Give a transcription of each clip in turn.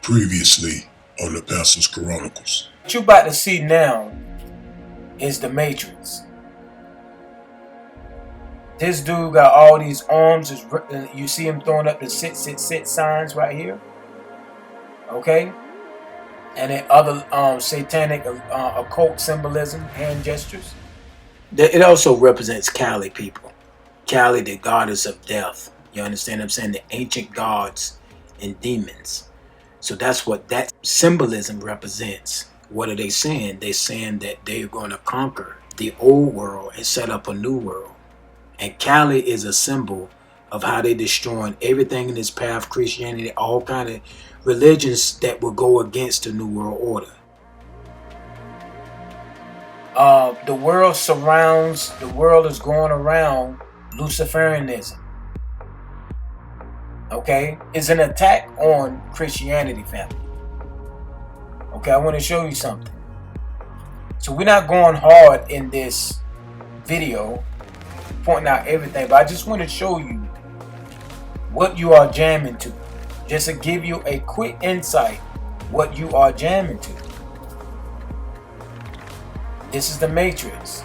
Previously on the Pastor's Chronicles. What you about to see now is the Matrix. This dude got all these arms. You see him throwing up the 666 signs right here. Okay? And then other satanic occult symbolism, hand gestures. It also represents Kali people. Kali, the goddess of death. You understand what I'm saying? The ancient gods and demons. So that's what that symbolism represents. What are they saying? They're saying that they're going to conquer the old world and set up a new world. And Kali is a symbol of how they're destroying everything in this path, Christianity, all kind of religions that will go against the New World Order. The world is going around Luciferianism. Okay? It's an attack on Christianity, family. Okay, I want to show you something. So we're not going hard in this video, pointing out everything, but I just want to show you what you are jamming to. Just to give you a quick insight what you are jamming to. This is the Matrix.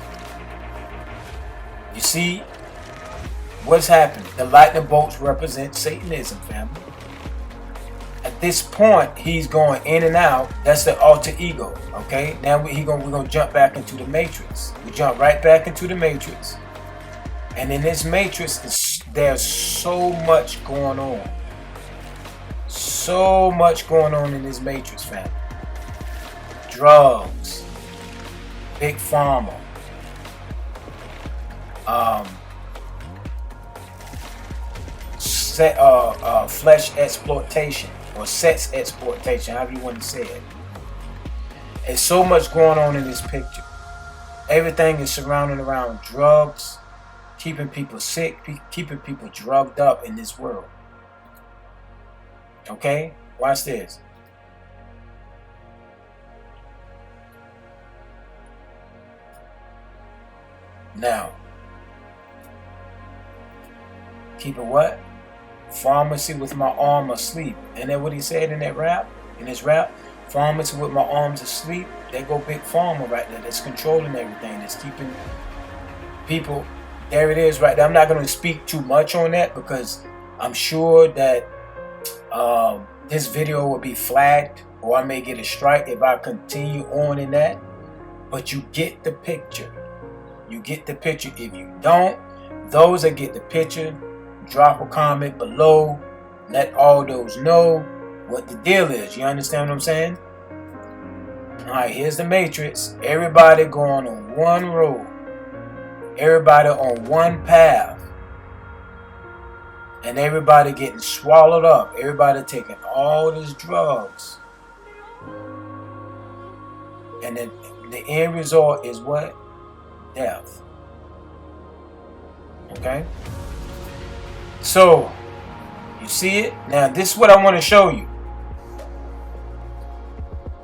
You see what's happening? The lightning bolts represent Satanism, family. At this point, he's going in and out. That's the alter ego. Okay, now we're gonna jump back into the Matrix. We jump right back into the Matrix, and in this Matrix, there's so much going on. So much going on in this Matrix, family. Drugs, big pharma, flesh exploitation or sex exploitation, however you want to say it. There's so much going on in this picture. Everything is surrounding around drugs, keeping people sick, keeping people drugged up in this world. Okay, watch this. Now, keeping what? Pharmacy with my arm asleep. And then what he said in that rap, in his rap, pharmacy with my arms asleep. There go big pharma right there that's controlling everything, that's keeping people. There it is right there. I'm not going to speak too much on that because I'm sure that this video will be flagged or I may get a strike if I continue on in that. But you get the picture. You get the picture. If you don't, those that get the picture, drop a comment below. Let all those know what the deal is. You understand what I'm saying? Alright, here's the Matrix. Everybody going on one road. Everybody on one path. And everybody getting swallowed up. Everybody taking all these drugs. And then the end result is what? Death. Okay? So, you see it? Now, this is what I want to show you.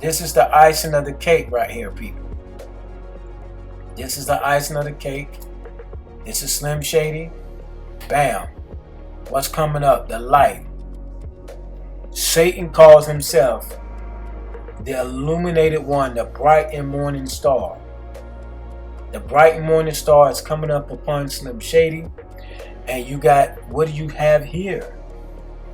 This is the icing of the cake right here, people. This is the icing of the cake. This is Slim Shady. Bam. What's coming up? The light. Satan calls himself the illuminated one, the bright and morning star. The bright and morning star is coming up upon Slim Shady. And you got, what do you have here?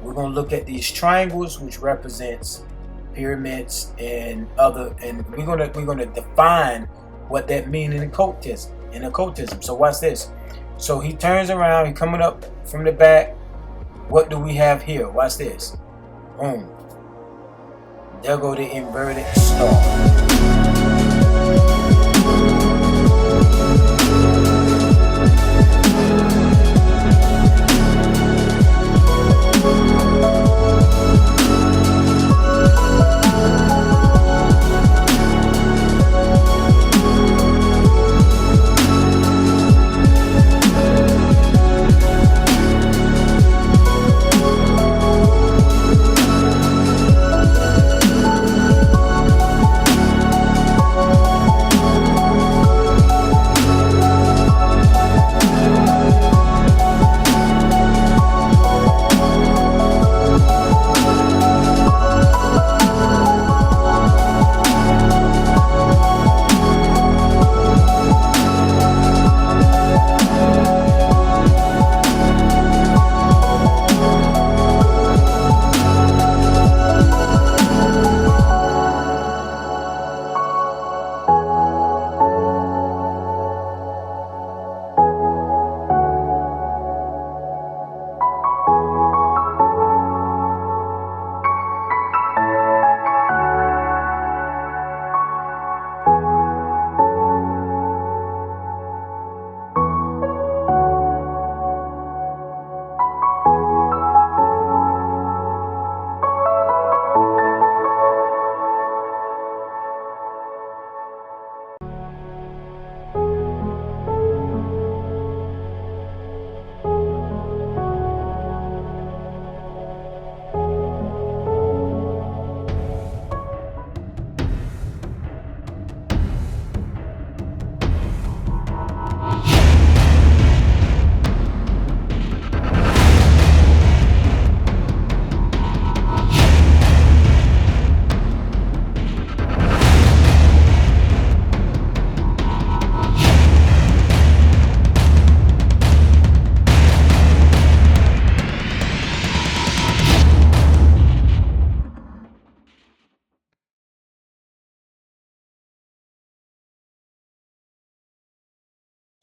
We're going to look at these triangles, which represents pyramids and other, and we're going to define what that means in occultism. So watch this. So he turns around, he coming up from the back. What do we have here? Watch this. Boom. There go the inverted star.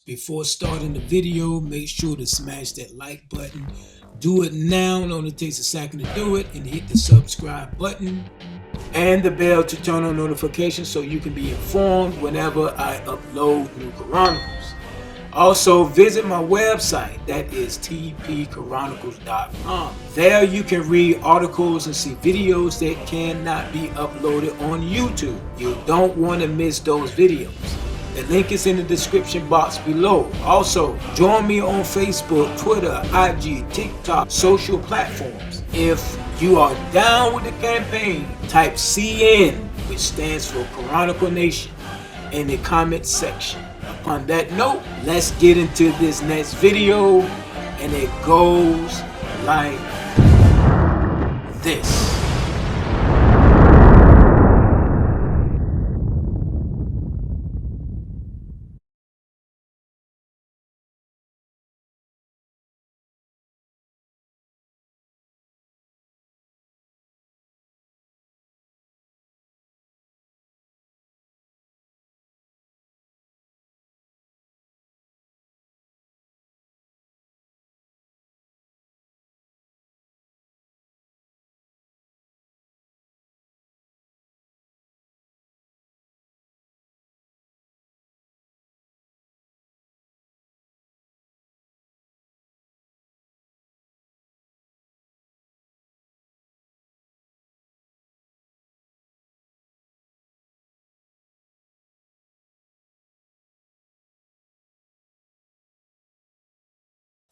Before starting the video, make sure to smash that like button. Do it now, it only takes a second to do it, and hit the subscribe button and the bell to turn on notifications so you can be informed whenever I upload new Chronicles. Also, visit my website, that is tpchronicles.com. There you can read articles and see videos that cannot be uploaded on YouTube. You don't want to miss those videos. The link is in the description box below. Also, join me on Facebook, Twitter, IG, TikTok, social platforms. If you are down with the campaign, type CN, which stands for Chronicle Nation, in the comment section. Upon that note, let's get into this next video, and it goes like this.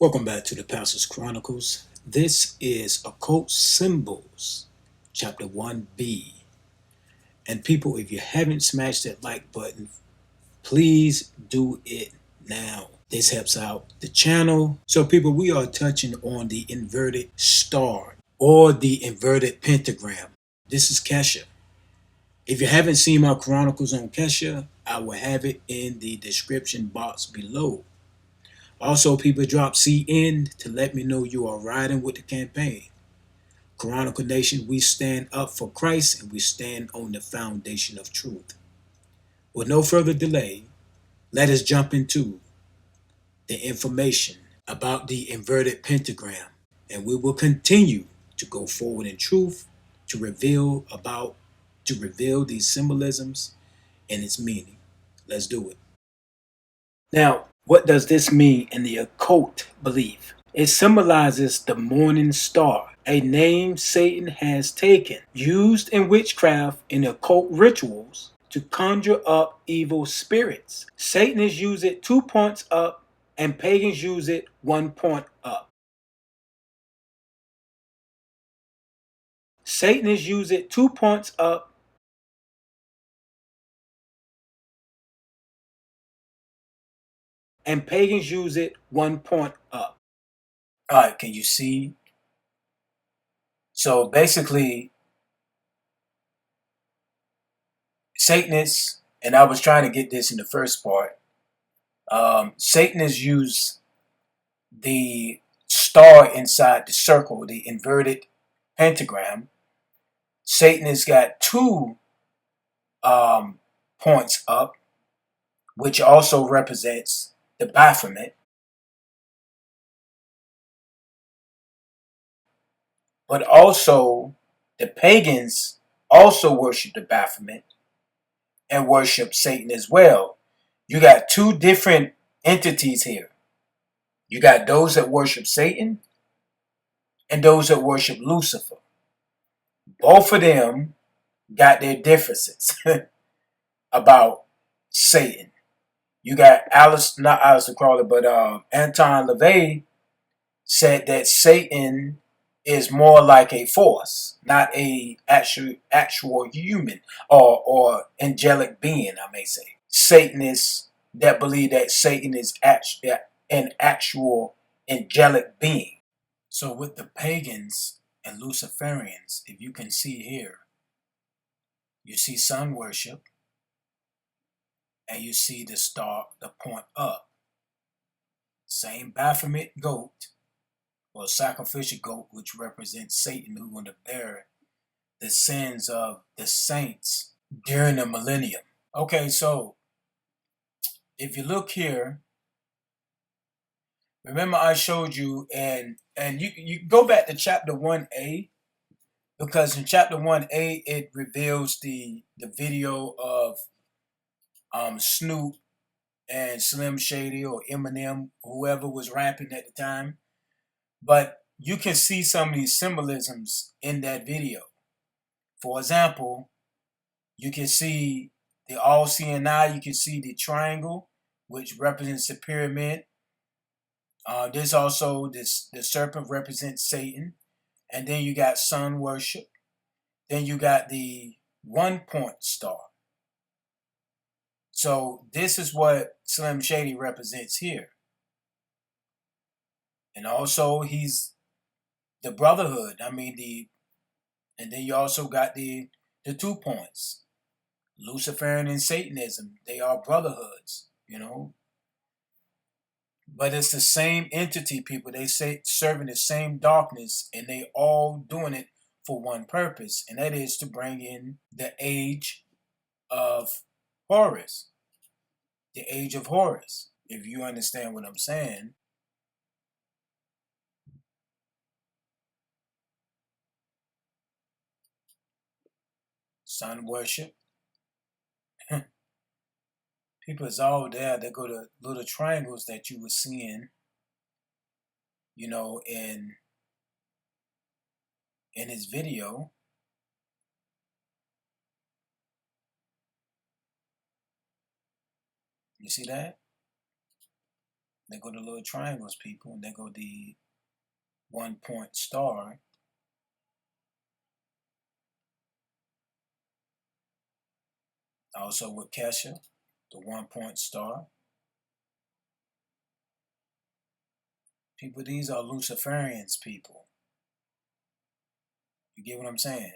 Welcome back to the Pastor's Chronicles. This is Occult Symbols, Chapter 1B. And people, if you haven't smashed that like button, please do it now. This helps out the channel. So people, we are touching on the inverted star or the inverted pentagram. This is Kesha. If you haven't seen my Chronicles on Kesha, I will have it in the description box below. Also, people, drop CN to let me know you are riding with the campaign. Chronicle Nation, we stand up for Christ and we stand on the foundation of truth. With no further delay, let us jump into the information about the inverted pentagram, and we will continue to go forward in truth to reveal these symbolisms and its meaning. Let's do it. Now, what does this mean in the occult belief? It symbolizes the morning star, a name Satan has taken, used in witchcraft and occult rituals to conjure up evil spirits. Satanists use it 2 points up, and pagans use it 1 point up. Satanists use it 2 points up, and pagans use it 1 point up. All right, can you see? So basically, Satanists, and I was trying to get this in the first part, Satanists use the star inside the circle, the inverted pentagram. Satanists got 2 points up, which also represents the Baphomet. But also, the pagans also worship the Baphomet and worship Satan as well. You got 2 different entities here. You got those that worship Satan and those that worship Lucifer. Both of them got their differences about Satan. You got not Aleister Crowley, but Anton LaVey said that Satan is more like a force, not a actual human or angelic being, I may say. Satanists that believe that Satan is an actual angelic being. So with the pagans and Luciferians, if you can see here, you see sun worship, and you see the star, the point up. Same Baphomet goat, or sacrificial goat, which represents Satan, who's going to bear the sins of the saints during the millennium. Okay, so if you look here, Remember I showed you, and you go back to chapter 1A, because in chapter 1A it reveals the video of Snoop and Slim Shady or Eminem, whoever was rapping at the time. But you can see some of these symbolisms in that video. For example, you can see the all-seeing eye, you can see the triangle, which represents the pyramid. There's also the serpent represents Satan. And then you got sun worship. Then you got the 1-point star. So this is what Slim Shady represents here. And also he's the brotherhood. I mean and then you also got the 2 points. Luciferian and Satanism, they are brotherhoods, But it's the same entity, people. They say serving the same darkness, and they all doing it for one purpose, and that is to bring in the age of Horus. The age of Horus, if you understand what I'm saying. Sun worship. People is all there. They go to little triangles that you were seeing, in his video. You see that? They go to little triangles, people, and they go the 1-point star. Also with Kesha, the 1-point star. People, these are Luciferians, people. You get what I'm saying?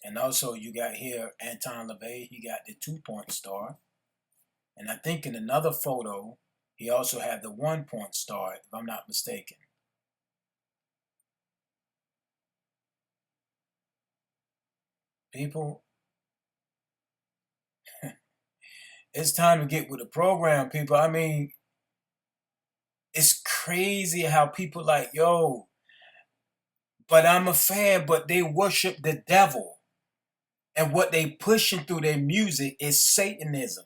And also you got here Anton LaVey, he got the 2-point star. And I think in another photo, he also had the 1-point star, if I'm not mistaken. People, it's time to get with the program, people. I mean, it's crazy how people like, yo, but I'm a fan, but they worship the devil. And what they pushing through their music is Satanism.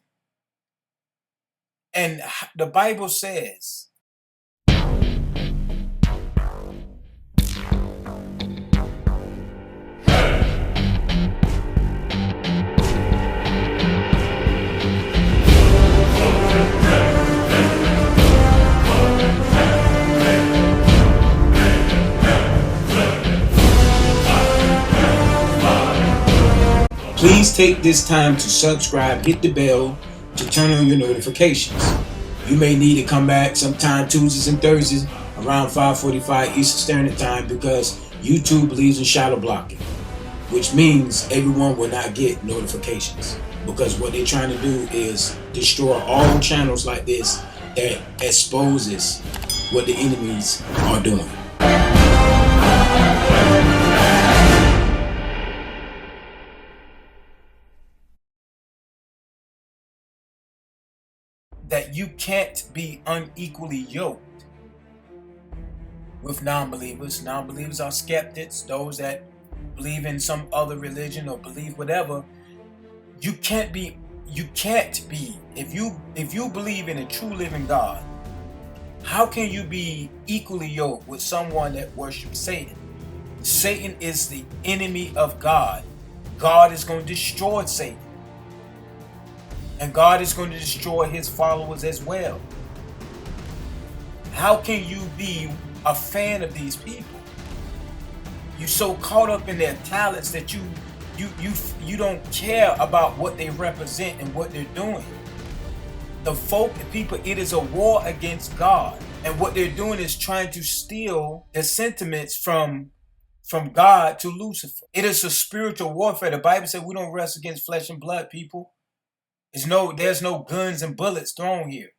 And the Bible says, please take this time to subscribe, hit the bell to turn on your notifications. You may need to come back sometime Tuesdays and Thursdays around 5:45 Eastern Standard Time, because YouTube believes in shadow blocking, which means everyone will not get notifications, because what they're trying to do is destroy all channels like this that exposes what the enemies are doing. That you can't be unequally yoked with non-believers. Non-believers are skeptics, those that believe in some other religion or believe whatever. You can't be, if you believe in a true living God, how can you be equally yoked with someone that worships Satan? Satan is the enemy of God. God is going to destroy Satan. And God is going to destroy his followers as well. How can you be a fan of these people? You're so caught up in their talents that you don't care about what they represent and what they're doing. The people, it is a war against God. And what they're doing is trying to steal the sentiments from God to Lucifer. It is a spiritual warfare. The Bible said we don't wrestle against flesh and blood, people. There's no guns and bullets thrown here.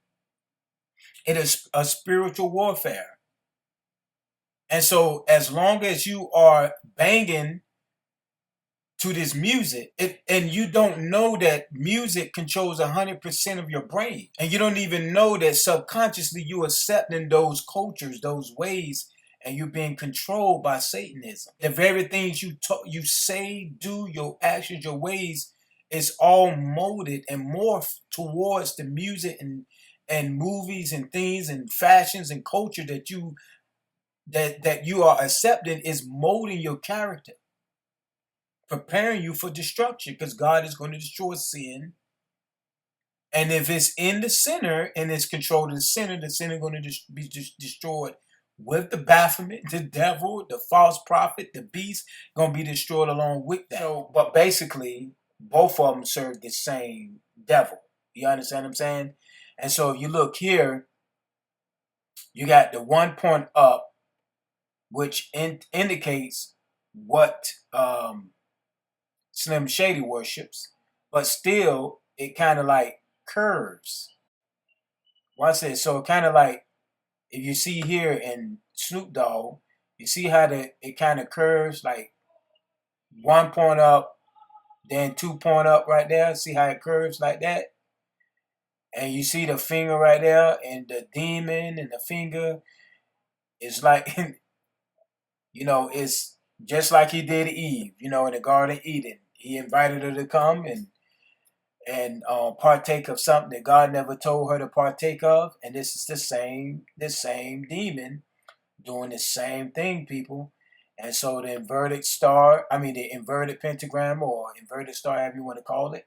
It is a spiritual warfare. And so as long as you are banging to this music, and you don't know that music controls 100% of your brain, and you don't even know that subconsciously you accepting those cultures, those ways, and you're being controlled by Satanism. The very things you say, do, your actions, your ways, is all molded and morphed towards the music and movies and things and fashions and culture that you are accepting, is molding your character, preparing you for destruction, because God is going to destroy sin. And if it's in the sinner and it's controlling the sinner is going to be destroyed with the Baphomet, the devil, the false prophet, the beast, going to be destroyed along with that. So, but basically, both of them serve the same devil. You understand what I'm saying? And so if you look here, you got the 1 point up, which indicates what Slim Shady worships, but still it kind of like curves. Watch this. So it kind of like, if you see here in Snoop Dogg, you see how it kind of curves, like 1 point up, then 2 point up right there. See how it curves like that? And you see the finger right there, and the demon and the finger is like, it's just like he did Eve, in the Garden of Eden. He invited her to come and partake of something that God never told her to partake of. And this is the same demon doing the same thing, people. And so the inverted pentagram or inverted star, however you want to call it.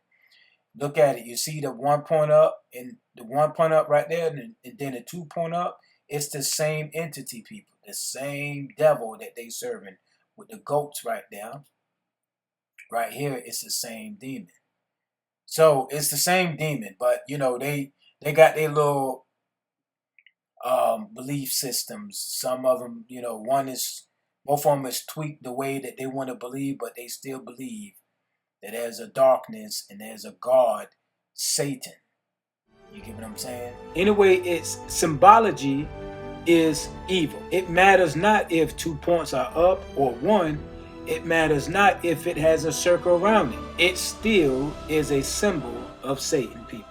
Look at it. You see the 1 point up and the 1 point up right there, and then the 2 point up. It's the same entity, people. The same devil that they serving with the goats right there. Right here, it's the same demon. So it's the same demon, but they got their little belief systems. Some of them, both of them is tweaked the way that they want to believe, but they still believe that there's a darkness and there's a God, Satan. You get what I'm saying? Anyway, its symbology is evil. It matters not if 2 points are up or 1. It matters not if it has a circle around it. It still is a symbol of Satan, people.